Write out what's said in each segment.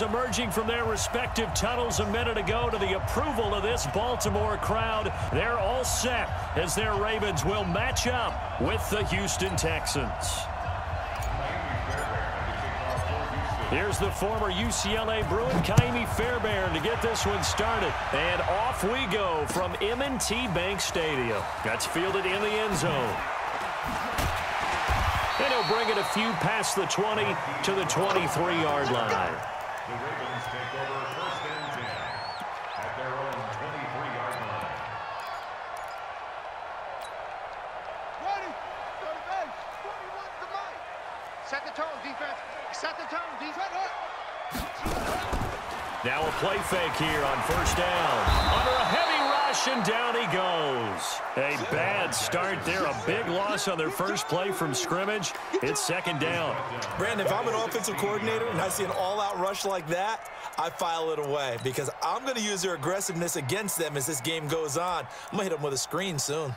Emerging from their respective tunnels a minute ago to the approval of this Baltimore crowd. They're all set as their Ravens will match up with the Houston Texans. Here's the former UCLA Bruin, Ka'imi Fairbairn, to get this one started. And off we go from M&T Bank Stadium. That's fielded in the end zone. And he'll bring it a few past the 20 to the 23-yard line. The Ravens take over 1st and 10 at their own 23-yard line. Ready? Go to base. 21 to Mike. Set the tone, defense. Set the tone, defense. Now a play fake here on 1st down. Under a heavy rush, and down he goes. A bad start there. A big loss on their first play from scrimmage. It's 2nd down. Brandon, if I'm an offensive coordinator and I see an all-out rush like that, I file it away because I'm going to use their aggressiveness against them as this game goes on. I'm going to hit them with a screen soon.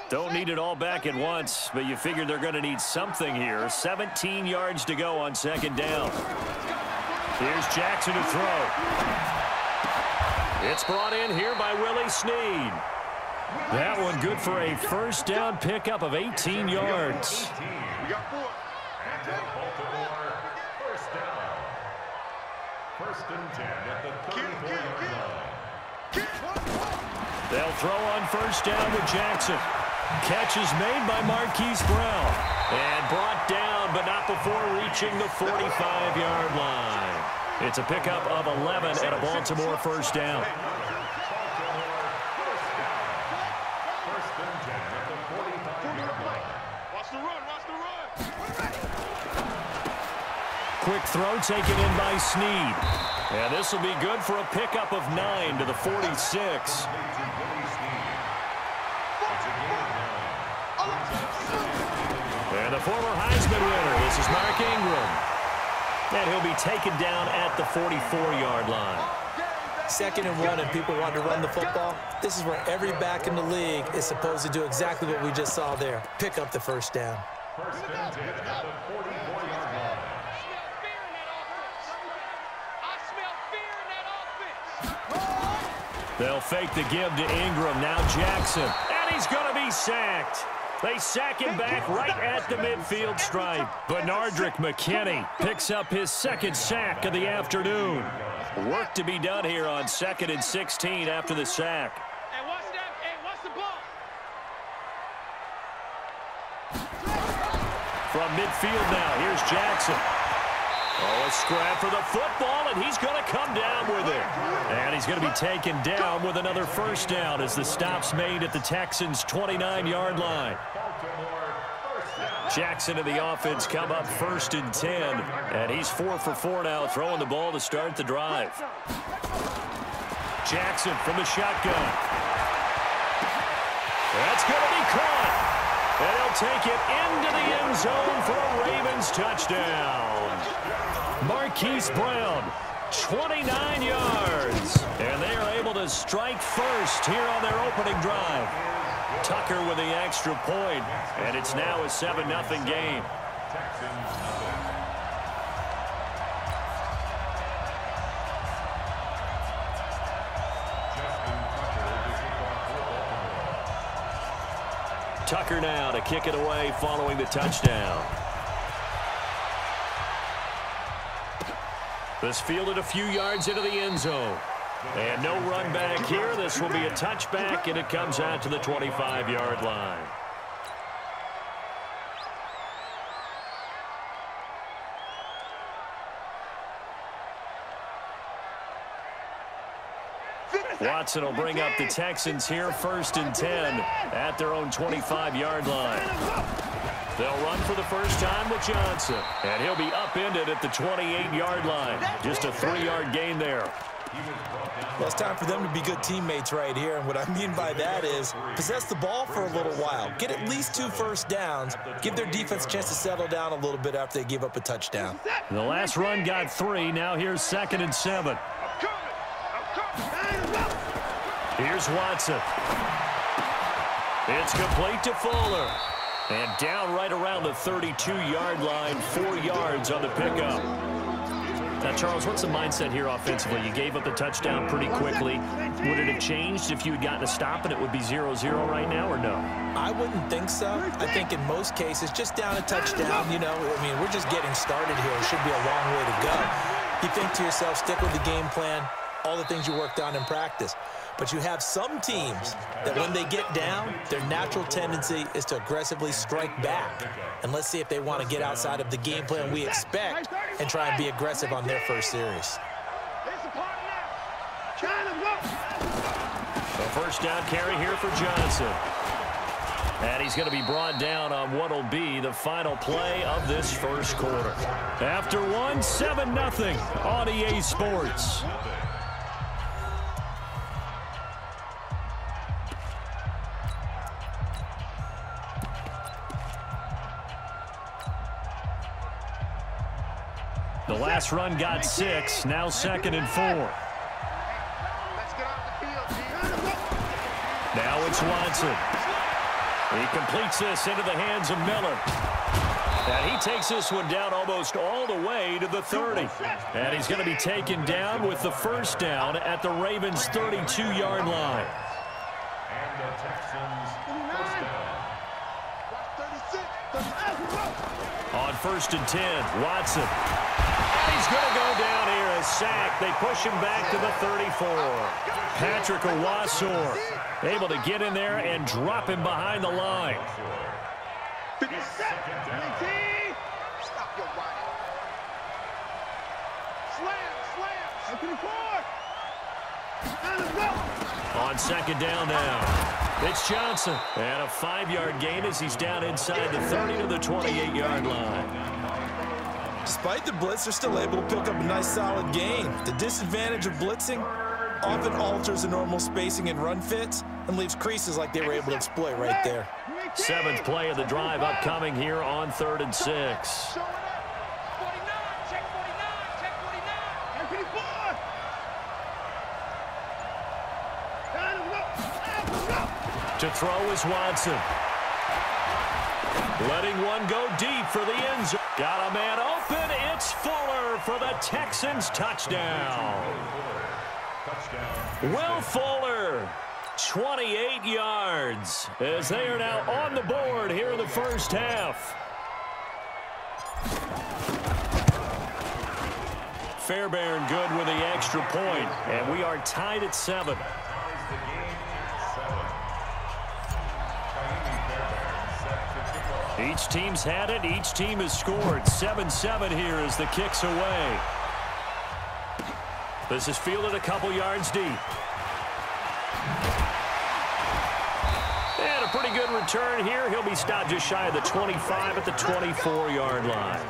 Don't need it all back at once, but you figure they're going to need something here. 17 yards to go on 2nd down. Here's Jackson to throw. It's brought in here by Willie Snead. That one good for a 1st down pickup of 18 yards. We got 4. And now Baltimore, 1st down. 1st and 10 at the 34-yard line. They'll throw on 1st down with Jackson. Catch is made by Marquise Brown. And brought down, but not before reaching the 45-yard line. It's a pickup of 11 and a Baltimore 1st down. Quick throw taken in by Snead. And this will be good for a pickup of 9 to the 46. And the former Heisman winner, this is Mark Ingram. And he'll be taken down at the 44-yard line. 2nd and 1 and people want to run the football. This is where every back in the league is supposed to do exactly what we just saw there. Pick up the 1st down. 1st and 10 at the 44-yard line. They'll fake the give to Ingram. Now Jackson. And he's going to be sacked. They sack him back right at the midfield stripe. Benardrick McKinney picks up his 2nd sack of the afternoon. Work to be done here on 2nd and 16 after the sack. Hey, watch the ball. From midfield now, here's Jackson. Oh, a scrap for the football, and he's going to come down with it. And he's going to be taken down with another 1st down as the stop's made at the Texans' 29-yard line. Jackson and the offense come up 1st and 10, and he's 4 for 4 now, throwing the ball to start the drive. Jackson from the shotgun. That's going to be caught. And he'll take it into the end zone for a Ravens touchdown. Marquise Brown, 29 yards. And they are able to strike first here on their opening drive. Tucker with the extra point, and it's now a 7-0 game. Tucker now to kick it away following the touchdown. This fielded a few yards into the end zone. And no run back here. This will be a touchback, and it comes out to the 25-yard line. Watson will bring up the Texans here 1st and 10 at their own 25-yard line. They'll run for the first time with Johnson, and he'll be upended at the 28-yard line. Just a 3-yard gain there. Well, it's time for them to be good teammates right here, and what I mean by that is possess the ball for a little while. Get at least 2 first downs. Give their defense a chance to settle down a little bit after they give up a touchdown. The last run got 3. Now here's 2nd and 7. Here's Watson. It's complete to Fuller. And down right around the 32-yard line, 4 yards on the pickup. Now, Charles, what's the mindset here offensively? You gave up the touchdown pretty quickly. Would it have changed if you had gotten a stop and it would be 0-0 right now, or no? I wouldn't think so. I think in most cases, just down a touchdown, you know, I mean, we're just getting started here. It should be a long way to go. You think to yourself, stick with the game plan, all the things you worked on in practice. But you have some teams that when they get down, their natural tendency is to aggressively strike back. And let's see if they want to get outside of the game plan we expect and try and be aggressive on their first series. A first down carry here for Johnson. And he's going to be brought down on what will be the final play of this first quarter. After one, 7-0 on EA Sports. The last run got 6, now 2nd and 4. Now it's Watson. He completes this into the hands of Miller. And he takes this one down almost all the way to the 30. And he's going to be taken down with the first down at the Ravens' 32-yard line. And the Texans first down. On 1st and 10, Watson. And he's going to go down here, a sack. They push him back to the 34. Patrick Owasor able to get in there and drop him behind the line. On 2nd down now, it's Johnson. And a 5-yard gain as he's down inside the 30 to the 28-yard line. Despite the blitz, they're still able to pick up a nice solid gain. The disadvantage of blitzing often alters the normal spacing and run fits and leaves creases like they were able to exploit right there. 7th play of the drive upcoming here on 3rd and 6. To throw is Watson. Letting one go deep for the end zone. Got a man open. It's Fuller for the Texans touchdown. Will Fuller, 28 yards, as they are now on the board here in the first half. Fairbairn good with the extra point, and we are tied at 7. Each team's had it. Each team has scored. 7-7 here as the kick's away. This is fielded a couple yards deep. And a pretty good return here. He'll be stopped just shy of the 25 at the 24-yard line.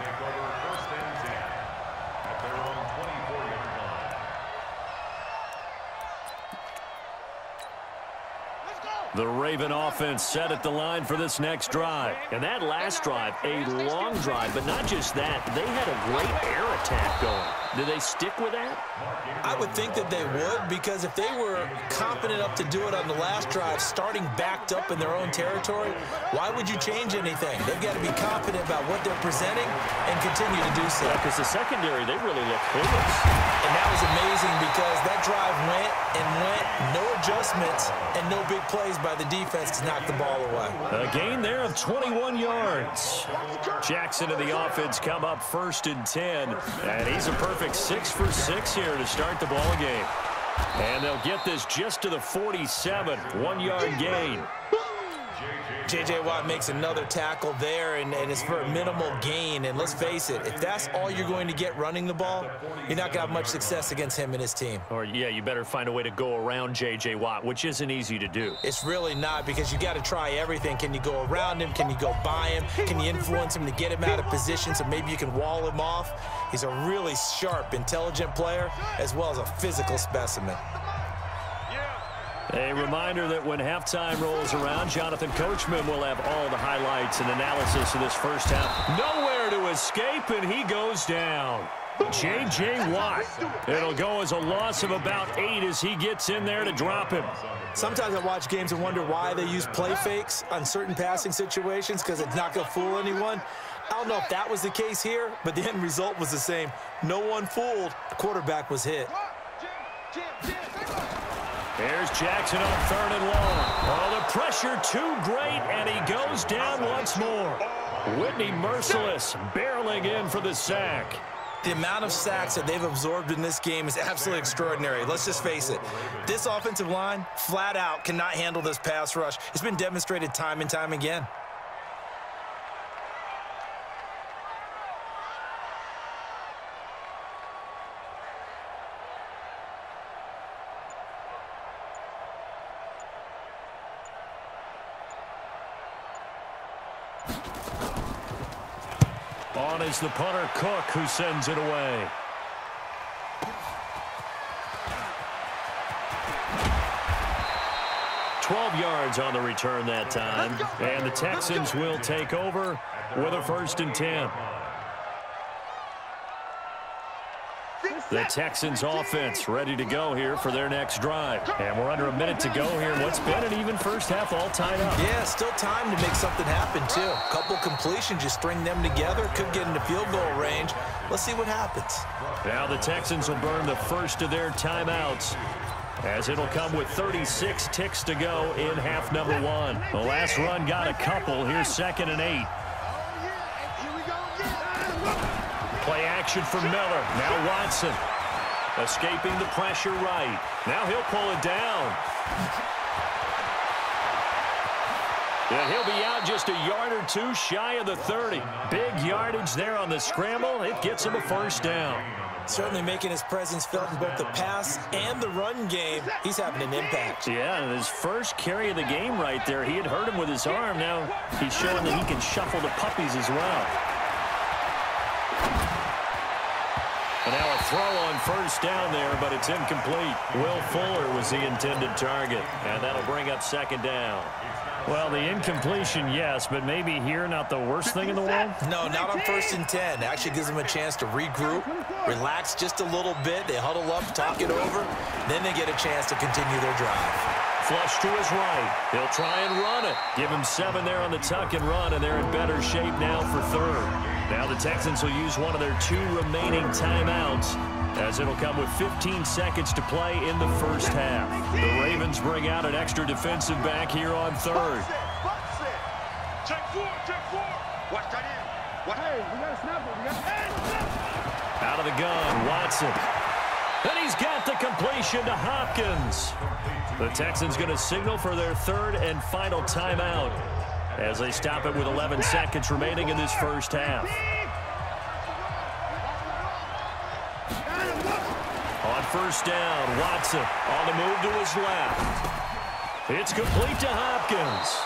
The Raven offense set at the line for this next drive. And that last drive, a long drive, but not just that. They had a great air attack going. Do they stick with that? I would think that they would, because if they were confident enough to do it on the last drive, starting backed up in their own territory, why would you change anything? They've got to be confident about what they're presenting and continue to do so. Because the secondary, they really look clueless. And that was amazing because that drive went and went, no adjustments, and no big plays by the defense to knock the ball away. A gain there of 21 yards. Jackson and the offense come up 1st and 10, and he's a perfect 6 for 6 here to start the ball game. And they'll get this just to the 47, 1-yard gain. J.J. Watt makes another tackle there, and it's for a minimal gain. And let's face it, if that's all you're going to get running the ball, you're not going to have much success against him and his team. Or, yeah, you better find a way to go around J.J. Watt, which isn't easy to do. It's really not, because you got to try everything. Can you go around him? Can you go by him? Can you influence him to get him out of position so maybe you can wall him off? He's a really sharp, intelligent player, as well as a physical specimen. A reminder that when halftime rolls around, Jonathan Coachman will have all the highlights and analysis of this first half. Nowhere to to escape, and he goes down. J.J. Watt. It'll go as a loss of about 8 as he gets in there to drop him. Sometimes I watch games and wonder why they use play fakes on certain passing situations because it's not going to fool anyone. I don't know if that was the case here, but the end result was the same. No one fooled. The quarterback was hit. There's Jackson on 3rd and long. Oh, the pressure too great, and he goes down once more. Whitney Merciless barreling in for the sack. The amount of sacks that they've absorbed in this game is absolutely extraordinary. Let's just face it. This offensive line, flat out, cannot handle this pass rush. It's been demonstrated time and time again. On is the punter, Cook, who sends it away. $12 yards on the return that time. And the Texans will take over with a 1st and 10. The Texans offense ready to go here for their next drive. And we're under a minute to go here. What's been an even first half all tied up. Yeah, still time to make something happen, too. A couple completions, you string them together, could get into field goal range. Let's see what happens. Now the Texans will burn the first of their timeouts, as it'll come with 36 ticks to go in half number 1. The last run got a couple. Here's 2nd and 8. Play action for Miller. Now Watson. Escaping the pressure right. Now he'll pull it down. And he'll be out just a yard or two shy of the 30. Big yardage there on the scramble. It gets him a 1st down. Certainly making his presence felt in both the pass and the run game. He's having an impact. Yeah, and his first carry of the game right there, he had hurt him with his arm. Now he's showing that he can shuffle the puppies as well. And now a throw on 1st down there, but it's incomplete. Will Fuller was the intended target, and that'll bring up 2nd down. Well, the incompletion, yes, but maybe here not the worst thing in the world? No, not on 1st and 10. Actually gives them a chance to regroup, relax just a little bit. They huddle up, talk it over, then they get a chance to continue their drive. Flush to his right. He'll try and run it. Give him 7 there on the tuck and run, and they're in better shape now for 3rd. Now the Texans will use one of their 2 remaining timeouts, as it'll come with 15 seconds to play in the first half. The Ravens bring out an extra defensive back here on 3rd. Check 4. Watch that in. Hey, we got to snap it. Out of the gun, Watson. And he's got the completion to Hopkins. The Texans going to signal for their 3rd and final timeout, as they stop it with 11 seconds remaining in this first half. On 1st down, Watson on the move to his left. It's complete to Hopkins.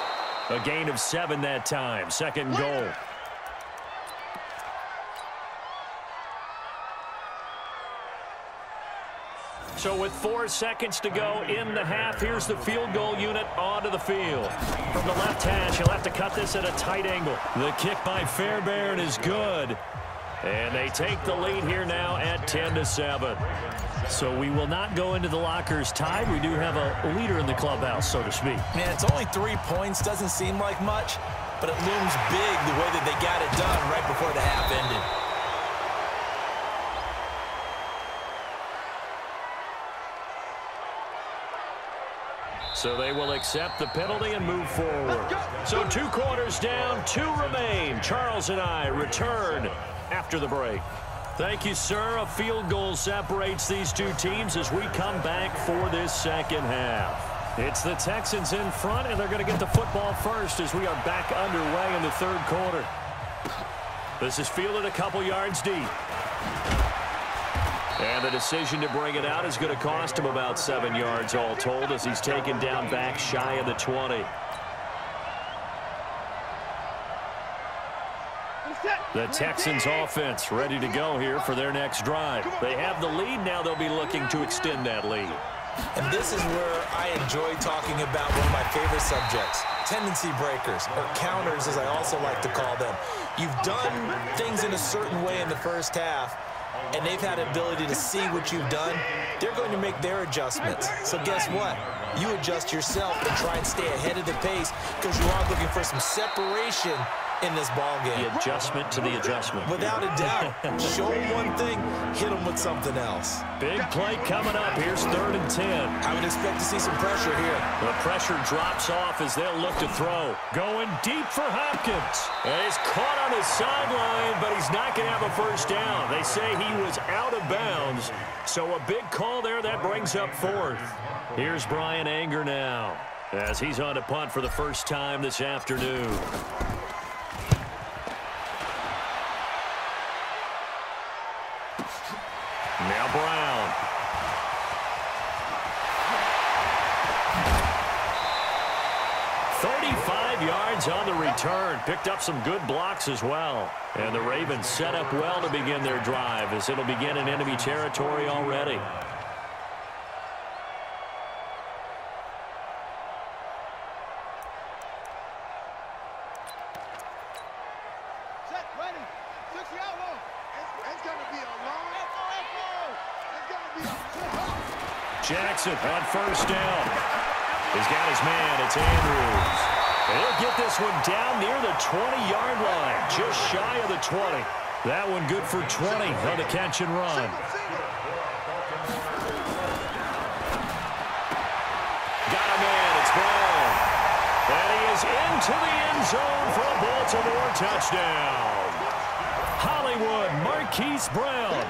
A gain of 7 that time. 2nd goal. So with 4 seconds to go in the half, here's the field goal unit onto the field. From the left hash, he'll have to cut this at a tight angle. The kick by Fairbairn is good. And they take the lead here now at 10-7. So we will not go into the lockers tied. We do have a leader in the clubhouse, so to speak. Man, it's only 3 points. Doesn't seem like much, but it looms big the way that they got it done right before the half ended. So they will accept the penalty and move forward. So 2 quarters down, 2 remain. Charles and I return after the break. Thank you, sir. A field goal separates these 2 teams as we come back for this second half. It's the Texans in front, and they're going to get the football first as we are back underway in the 3rd quarter. This is fielded a couple yards deep. And the decision to bring it out is going to cost him about 7 yards all told, as he's taken down back shy of the 20. The Texans offense ready to go here for their next drive. They have the lead. Now they'll be looking to extend that lead. And this is where I enjoy talking about one of my favorite subjects, tendency breakers, or counters as I also like to call them. You've done things in a certain way in the first half, and they've had the ability to see what you've done. They're going to make their adjustments. So guess what? You adjust yourself and try and stay ahead of the pace because you are looking for some separation in this ball game. The adjustment to the adjustment. Without a doubt. Show them one thing, hit them with something else. Big play coming up. Here's 3rd and 10. I would expect to see some pressure here. The pressure drops off as they'll look to throw. Going deep for Hopkins. And he's caught on the sideline, but he's not going to have a first down. They say he was out of bounds. So a big call there that brings up 4th. Here's Brian Anger now as he's on to punt for the first time this afternoon. Now Brown. Yards on the return. Picked up some good blocks as well. And the Ravens set up well to begin their drive as it'll begin in enemy territory already. Set, ready. 6 yard. It's going to be a long. It's going to be a Jackson on first down. He's got his man. It's Andrews. He'll get this one down near the 20-yard line, just shy of the 20. That one good for 20 on the catch and run. Got a man. It's Brown. And he is into the end zone for a Baltimore touchdown. Hollywood Marquise Brown,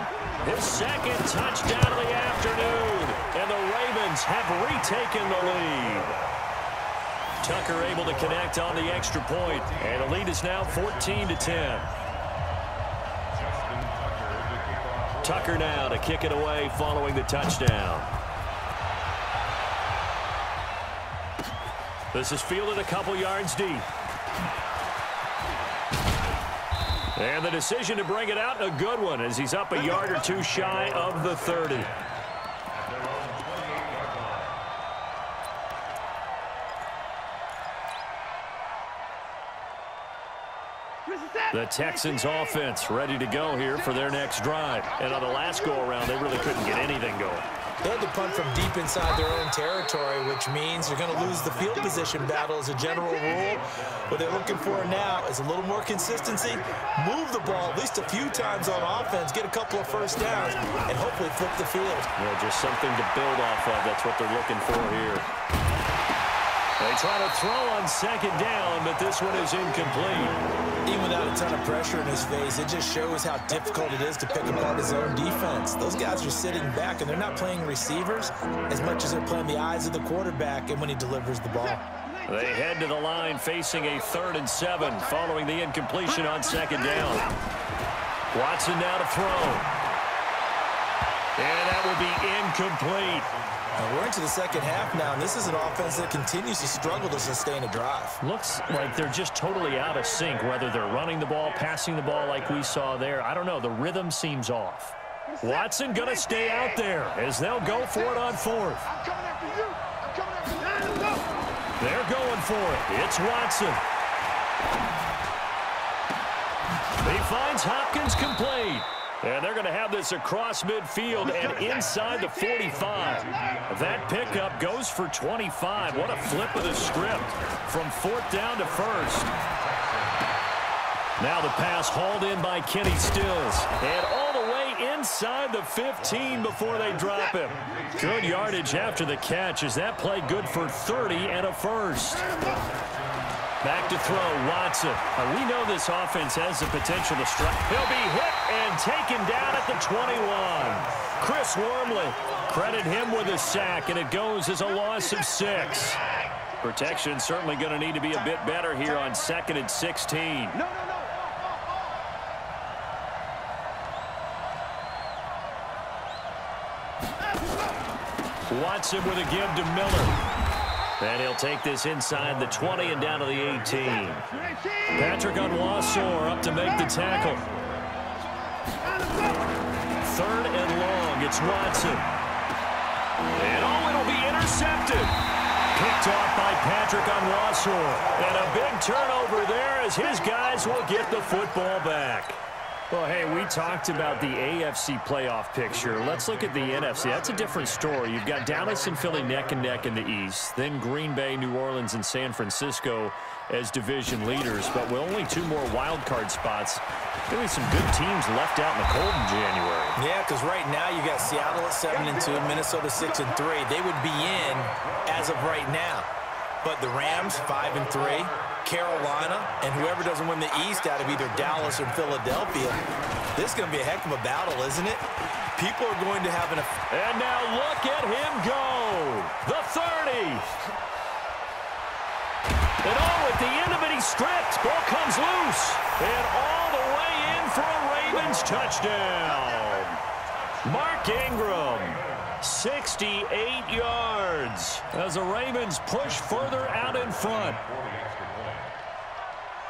his 2nd touchdown of the afternoon. And the Ravens have retaken the lead. Tucker able to connect on the extra point, and the lead is now 14-10. Tucker now to kick it away following the touchdown. This is fielded a couple yards deep. And the decision to bring it out, a good one, as he's up a yard or two shy of the 30. The Texans offense ready to go here for their next drive. And on the last go-around, they really couldn't get anything going. They had to punt from deep inside their own territory, which means you're going to lose the field position battle as a general rule. What they're looking for now is a little more consistency, move the ball at least a few times on offense, get a couple of first downs, and hopefully flip the field. Yeah, just something to build off of. That's what they're looking for here. They try to throw on 2nd down, but this one is incomplete. Even without a ton of pressure in his face, it just shows how difficult it is to pick apart his own defense. Those guys are sitting back, and they're not playing receivers as much as they're playing the eyes of the quarterback and when he delivers the ball. They head to the line facing a 3rd and 7 following the incompletion on 2nd down. Watson now to throw. And that will be incomplete. And we're into the 2nd half now, and this is an offense that continues to struggle to sustain a drive. Looks like they're just totally out of sync, whether they're running the ball, passing the ball like we saw there. I don't know. The rhythm seems off. Watson going to stay out there as they'll go for it on 4th. I'm coming after you. I'm coming after you. They're going for it. It's Watson. He finds Hopkins complete. And they're going to have this across midfield and inside the 45. That pickup goes for 25. What a flip of the script from 4th down to 1st. Now the pass hauled in by Kenny Stills. And all the way inside the 15 before they drop him. Good yardage after the catch as that play good for 30 and a first. Back to throw, Watson. We know this offense has the potential to strike. He'll be hit and taken down at the 21. Chris Wormley, credit him with a sack, and it goes as a loss of 6. Protection certainly going to need to be a bit better here on 2nd and 16. Watson with a give to Miller. And he'll take this inside the 20 and down to the 18. Patrick Onwuasor up to make the tackle. 3rd and long. It's Watson. And it'll intercepted. Picked off by Patrick Onwuasor. And a big turnover there as his guys will get the football back. Well, hey, we talked about the AFC playoff picture. Let's look at the NFC. That's a different story. You've got Dallas and Philly neck and neck in the East. Then Green Bay, New Orleans, and San Francisco as division leaders. But with only 2 more wild card spots, really some good teams left out in the cold in January. Yeah, because right now you got Seattle at 7-2, Minnesota 6-3. They would be in as of right now. But the Rams 5-3. Carolina, and whoever doesn't win the East out of either Dallas or Philadelphia, this is going to be a heck of a battle, isn't it? People are going to have an... And now look at him go. The 30. And at the end of it, he's stripped. Ball comes loose. And all the way in for a Ravens touchdown. Mark Ingram, 68 yards as the Ravens push further out in front.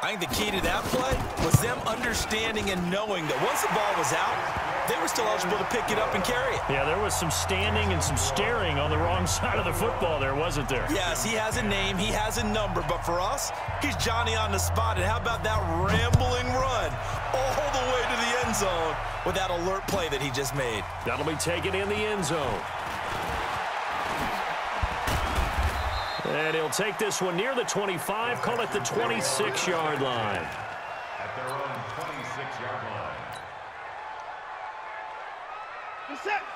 I think the key to that play was them understanding and knowing that once the ball was out, they were still eligible to pick it up and carry it. Yeah, there was some standing and some staring on the wrong side of the football there, wasn't there? Yes, he has a name, he has a number, but for us, he's Johnny on the spot. And how about that rambling run all the way to the end zone with that alert play that he just made? That'll be taken in the end zone. And he'll take this one near the 25, call it the 26-yard line. At their own 26-yard line.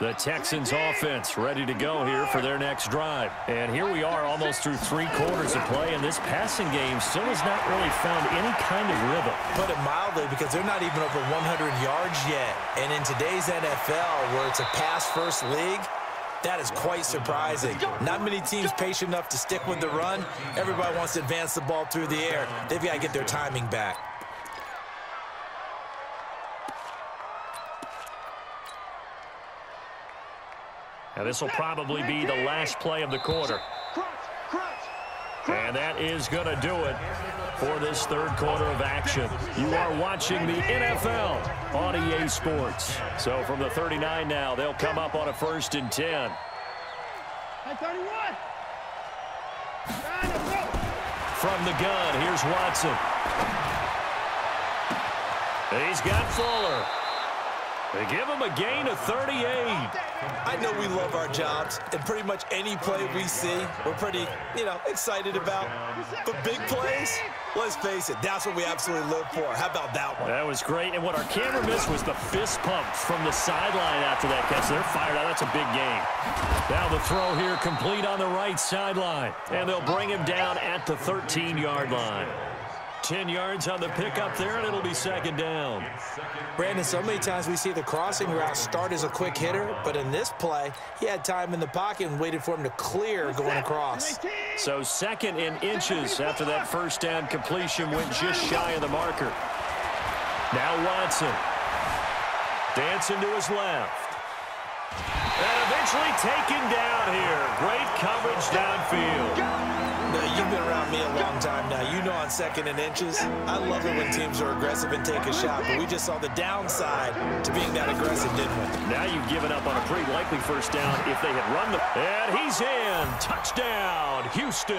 The Texans offense ready to go here for their next drive. And here we are almost through 3 quarters of play, and this passing game still has not really found any kind of rhythm. Put it mildly, because they're not even over 100 yards yet. And in today's NFL, where it's a pass-first league, that is quite surprising. Not many teams patient enough to stick with the run. Everybody wants to advance the ball through the air. They've got to get their timing back. Now this will probably be the last play of the quarter. And that is going to do it for this third quarter of action. You are watching the NFL on EA Sports. So from the 39 now, they'll come up on a 1st and 10. From the gun, here's Watson. He's got Fuller. They give him a gain of 38. I know we love our jobs, and pretty much any play we see, we're pretty, excited about. But big plays, let's face it, that's what we absolutely live for. How about that one? That was great, and what our camera missed was the fist pump from the sideline after that catch. They're fired out. That's a big game. Now the throw here complete on the right sideline, and they'll bring him down at the 13-yard line. 10 yards on the pickup there, and it'll be 2nd down. Brandon, so many times we see the crossing route start as a quick hitter, but in this play, he had time in the pocket and waited for him to clear going across. So 2nd and inches after that 1st down completion went just shy of the marker. Now Watson. Dancing to his left. And eventually taken down here. Great coverage downfield. Now, you've been around me a long time now. You know on 2nd and inches, I love it when teams are aggressive and take a shot, but we just saw the downside to being that aggressive, didn't we? Now you've given up on a pretty likely 1st down if they had run the... And he's in. Touchdown, Houston.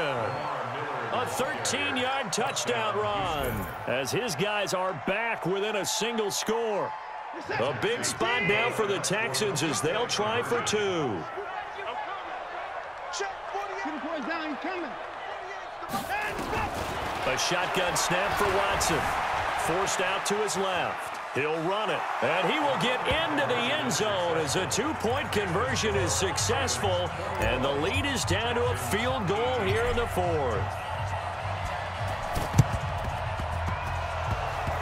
A 13-yard touchdown run as his guys are back within a single score. A big spot now for the Texans as they'll try for 2. A shotgun snap for Watson. Forced out to his left. He'll run it, and he will get into the end zone as a 2-point conversion is successful, and the lead is down to a field goal here in the 4th.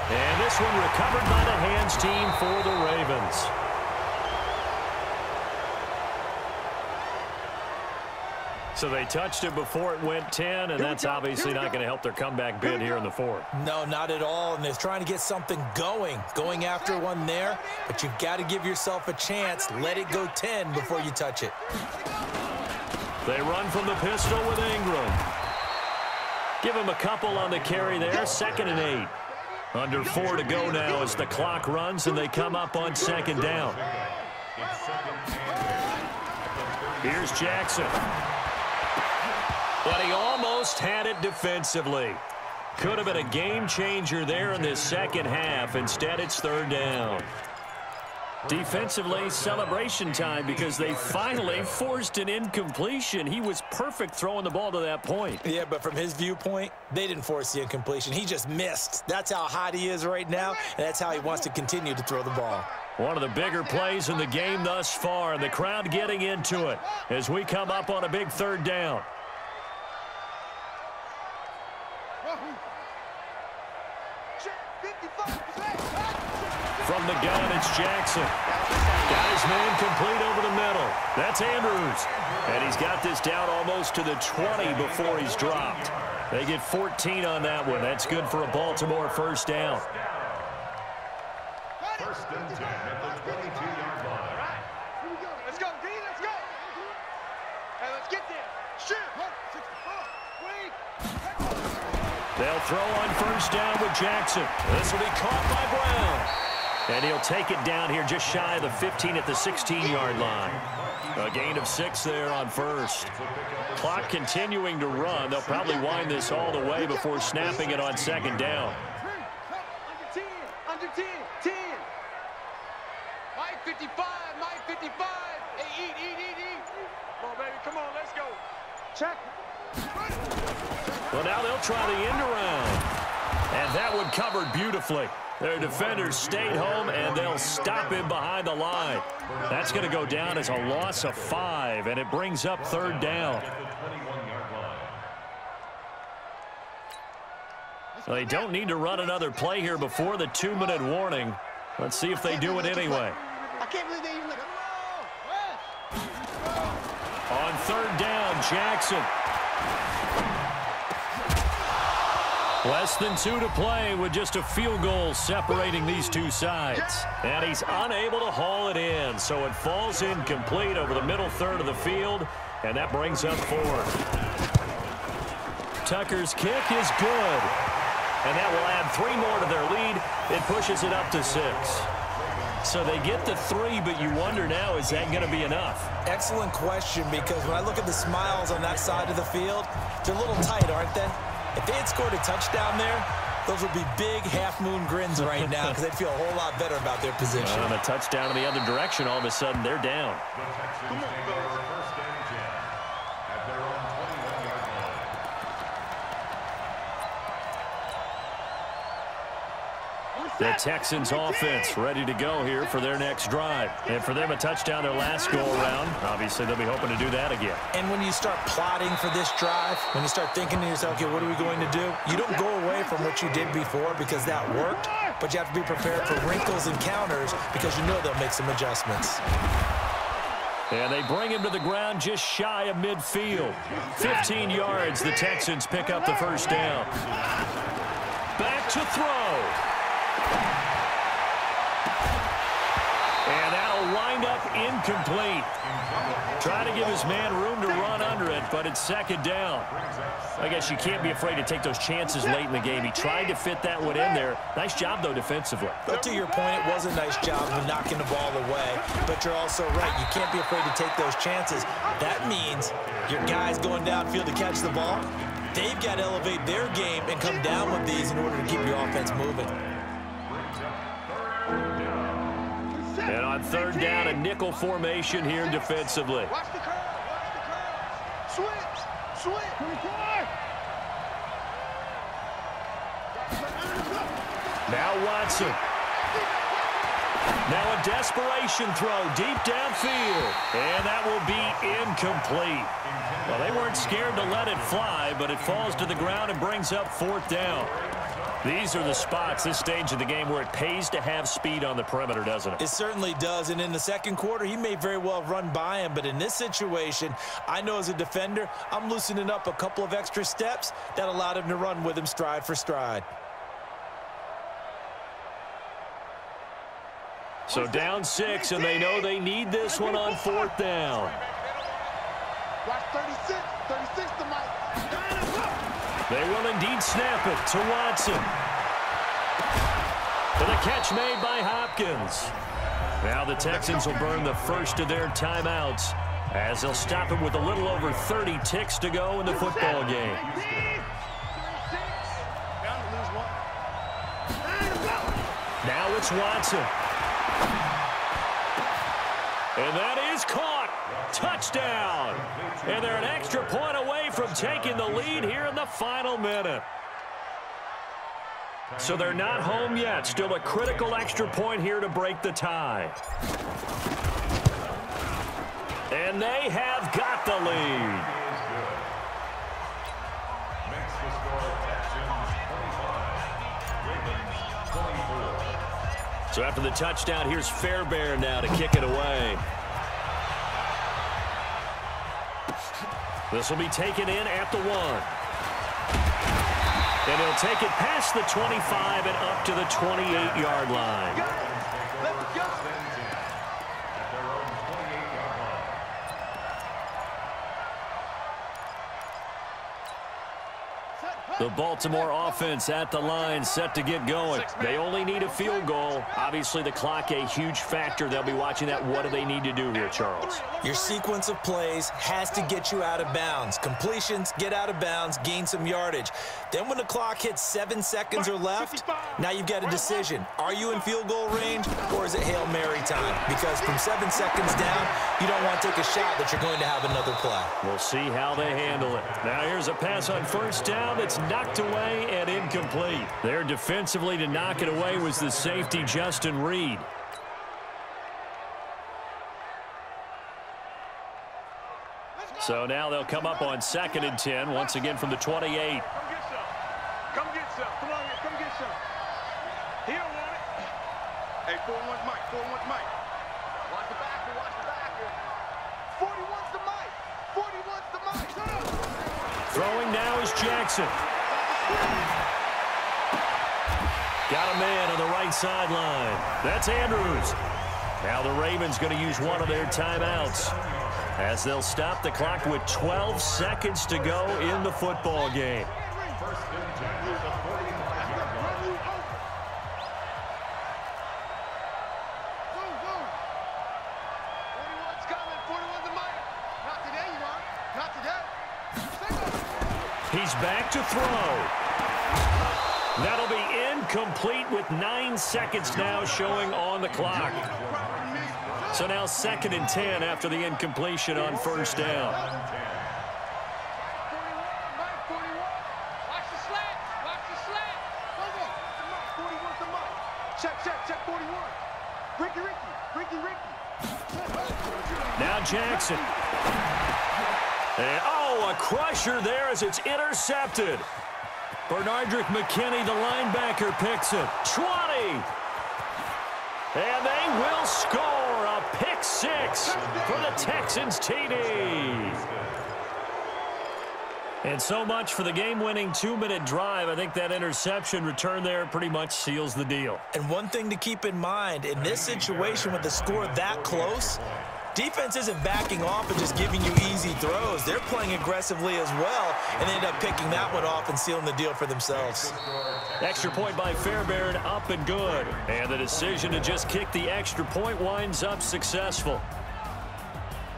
And this one recovered by the hands team for the Ravens. So they touched it before it went 10, and that's obviously not going to help their comeback bid here in the 4th. No, not at all, and they're trying to get something going after one there, but you've got to give yourself a chance. Let it go 10 before you touch it. They run from the pistol with Ingram. Give him a couple on the carry there, 2nd and 8. Under 4 to go now as the clock runs, and they come up on 2nd down. Here's Jackson. But he almost had it defensively. Could have been a game changer there in this second half. Instead, it's third down. Defensively, celebration time because they finally forced an incompletion. He was perfect throwing the ball to that point. Yeah, but from his viewpoint, they didn't force the incompletion. He just missed. That's how hot he is right now, and that's how he wants to continue to throw the ball. One of the bigger plays in the game thus far, and the crowd getting into it as we come up on a big third down. From the gun, it's Jackson. Got his man complete over the middle. That's Andrews. And he's got this down almost to the 20 before he's dropped. They get 14 on that one. That's good for a Baltimore first down. First and 10 at the 22-yard line. Here we go. Let's go, D. Let's go. Hey, let's get there. Shoot. 64. They'll throw on first down with Jackson. This will be caught by Brown. And he'll take it down here just shy of the 15 at the 16-yard line. A gain of 6 there on first. Clock continuing to run. They'll probably wind this all the way before snapping it on second down. Under 10. Under 10. 10. Mike 55. Mike 55. Hey, eat. Come on, baby. Come on. Let's go. Check. Well, now they'll try the end around. And that one covered beautifully. Their defenders stayed home, and they'll stop him behind the line. That's going to go down as a loss of 5, and it brings up third down. Well, they don't need to run another play here before the 2-minute warning. Let's see if they do it anyway. I can't believe they even look. On third down, Jackson. Less than 2 to play with just a field goal separating these two sides. And he's unable to haul it in, so it falls incomplete over the middle third of the field, and that brings up 4. Tucker's kick is good. And that will add 3 more to their lead. It pushes it up to 6. So they get the 3, but you wonder now, is that going to be enough? Excellent question, because when I look at the smiles on that side of the field, they're a little tight, aren't they? If they had scored a touchdown there, those would be big half-moon grins right now because they'd feel a whole lot better about their position. On a touchdown in the other direction, all of a sudden they're down. Come on, first and 10 at their own 21-yard line. The Texans offense ready to go here for their next drive. And for them, a touchdown their last go-around. Obviously, they'll be hoping to do that again. And when you start plotting for this drive, when you start thinking to yourself, okay, what are we going to do? You don't go away from what you did before because that worked, but you have to be prepared for wrinkles and counters because you know they'll make some adjustments. And they bring him to the ground just shy of midfield. 15 yards, the Texans pick up the first down. Back to throw. And that'll wind up incomplete. Trying to give his man room to run under it, but it's second down. I guess you can't be afraid to take those chances late in the game. He tried to fit that one in there. Nice job, though, defensively. But to your point, it was a nice job of knocking the ball away. But you're also right. You can't be afraid to take those chances. That means your guys going downfield to catch the ball, they've got to elevate their game and come down with these in order to keep your offense moving. And on third down, a nickel formation here defensively. Watch the curve. Watch the curve. Switch. Now Watson. Now a desperation throw deep downfield. And that will be incomplete. Well, they weren't scared to let it fly, but it falls to the ground and brings up fourth down. These are the spots, this stage of the game, where it pays to have speed on the perimeter, doesn't it? It certainly does, and in the second quarter, he may very well run by him, but in this situation, I know as a defender, I'm loosening up a couple of extra steps that allowed him to run with him stride for stride. So down 6, and they know they need this one on fourth down. Watch 36. 36 to Mike. They will indeed snap it to Watson. For the catch made by Hopkins. Now the Texans will burn the first of their timeouts As they'll stop it with a little over 30 ticks to go in the football game. Now it's Watson. And that is caught. Touchdown. And they're an extra point away from taking the lead here in the final minute. So they're not home yet. Still a critical extra point here to break the tie. And they have got the lead. So after the touchdown, here's Fairbairn now to kick it away. This will be taken in at the 1. And he'll take it past the 25 and up to the 28-yard line. The Baltimore offense at the line, set to get going. They only need a field goal. Obviously, the clock a huge factor. They'll be watching that. What do they need to do here, Charles? Your sequence of plays has to get you out of bounds. Completions, get out of bounds, gain some yardage. Then when the clock hits 7 seconds or left, now you've got a decision. Are you in field goal range, or is it Hail Mary time? Because from 7 seconds down, you don't want to take a shot that you're going to have another play. We'll see how they handle it. Now here's a pass on first down that's knocked away and incomplete. There defensively to knock it away was the safety, Justin Reed. So now they'll come up on 2nd and 10, once again from the 28. Come get some. Come on, come get some. He don't want it. Hey, 4-1's Mike. 4-1's Mike. Watch the back. Watch the back. 41's the Mike. 41's the Mike. Shut up. Throwing now is Jackson. Got a man on the right sideline. That's Andrews. Now the Ravens going to use one of their timeouts as they'll stop the clock with 12 seconds to go in the football game. He's back to throw. That'll be incomplete with 9 seconds now showing on the clock. So now 2nd and 10 after the incompletion on first down. Watch the slant. Watch the slant. 41's the Mike. Check 41. Ricky. Now Jackson. And, oh, a crusher there as it's intercepted. Bernardrick McKinney, the linebacker, picks it. 20. And they will score a pick 6 for the Texans TD. And so much for the game-winning 2-minute drive. I think that interception return there pretty much seals the deal. And one thing to keep in mind, in this situation with the score that close, defense isn't backing off and just giving you easy throws. They're playing aggressively as well, and they end up picking that one off and sealing the deal for themselves. Extra point by Fairbairn, up and good. And the decision to just kick the extra point winds up successful.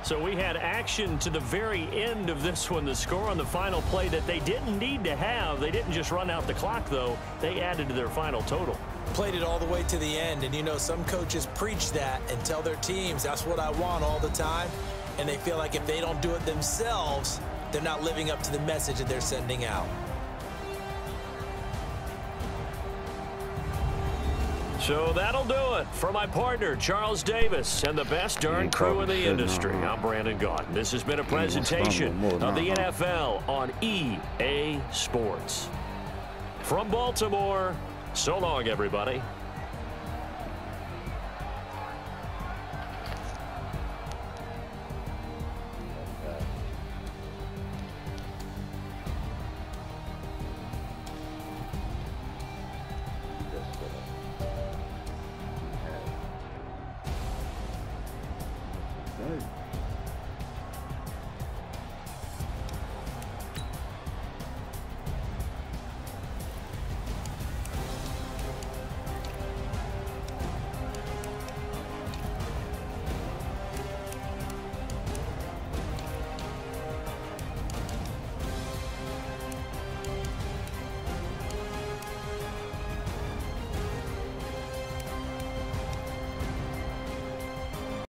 So we had action to the very end of this one. The score on the final play that they didn't need to have. They didn't just run out the clock, though. They added to their final total. Played it all the way to the end, and you know, some coaches preach that and tell their teams that's what I want all the time, and they feel like if they don't do it themselves, they're not living up to the message that they're sending out. So that'll do it for my partner, Charles Davis, and the best darn crew in the industry. I'm Brandon Gaudin. This has been a presentation of the NFL on EA Sports. From Baltimore, so long, everybody.